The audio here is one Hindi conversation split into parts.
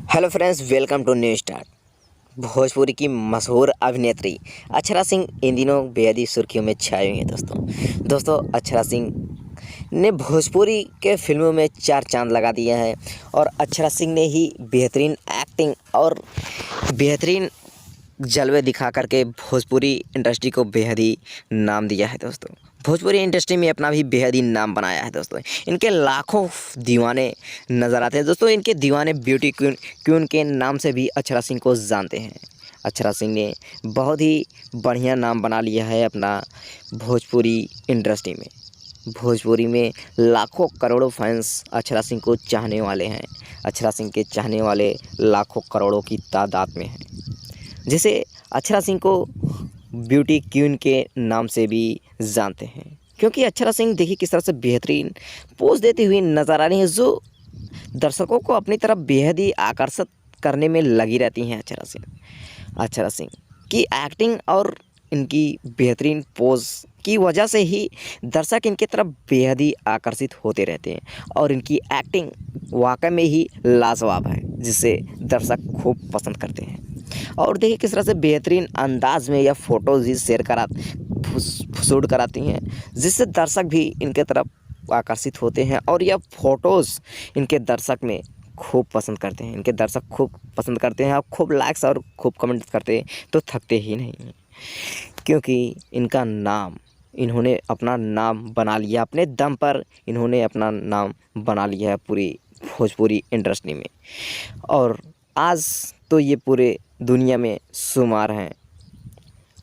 Hello friends, welcome to new start. Bhojpuri की मशहूर अभिनेत्री अक्षरा सिंह इन दिनों बेहद ही सुर्खियों में छाई हुई हैं। दोस्तों अक्षरा सिंह ने भोजपुरी के फिल्मों में चार चांद लगा दिए हैं और अक्षरा सिंह ने ही बेहतरीन एक्टिंग और बेहतरीन जलवे दिखा करके भोजपुरी इंडस्ट्री को बेहद ही नाम दिया है। दोस्तों भोजपुरी इंडस्ट्री में अपना भी बेहद ही नाम बनाया है। दोस्तों इनके लाखों दीवाने नज़र आते हैं। दोस्तों इनके दीवाने ब्यूटी क्वीन के नाम से भी अक्षरा सिंह को जानते हैं। अक्षरा सिंह ने बहुत ही बढ़िया नाम बना लिया है अपना भोजपुरी इंडस्ट्री में। भोजपुरी में लाखों करोड़ों फैंस अक्षरा सिंह को चाहने वाले हैं। अक्षरा सिंह के चाहने वाले लाखों करोड़ों की तादाद में हैं। जैसे अक्षरा सिंह को ब्यूटी क्वीन के नाम से भी जानते हैं, क्योंकि अक्षरा सिंह देखिए किस तरह से बेहतरीन पोज देती हुई नज़र आ रही हैं, जो दर्शकों को अपनी तरफ बेहद ही आकर्षित करने में लगी रहती हैं। अक्षरा सिंह की एक्टिंग और इनकी बेहतरीन पोज की वजह से ही दर्शक इनकी तरफ बेहद ही आकर्षित होते रहते हैं और इनकी एक्टिंग वाकई में ही लाजवाब है, जिसे दर्शक खूब पसंद करते हैं। और देखिए किस तरह से बेहतरीन अंदाज में यह फ़ोटोज़ भी शेयर शूट कराती हैं, जिससे दर्शक भी इनके तरफ आकर्षित होते हैं और यह फ़ोटोज़ इनके दर्शक में खूब पसंद करते हैं। इनके दर्शक खूब पसंद करते हैं और खूब लाइक्स और खूब कमेंट करते हैं, तो थकते ही नहीं हैं, क्योंकि इन्होंने अपना नाम बना लिया, अपने दम पर इन्होंने अपना नाम बना लिया है पूरी भोजपुरी इंडस्ट्री में। और आज तो ये पूरे दुनिया में शुमार हैं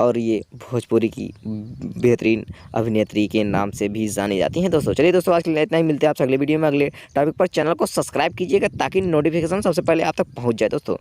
और ये भोजपुरी की बेहतरीन अभिनेत्री के नाम से भी जानी जाती हैं। दोस्तों चलिए दोस्तों, आज के लिए इतना ही। मिलते हैं आपसे अगले वीडियो में अगले टॉपिक पर। चैनल को सब्सक्राइब कीजिएगा ताकि नोटिफिकेशन सबसे पहले आप तक पहुंच जाए। दोस्तों।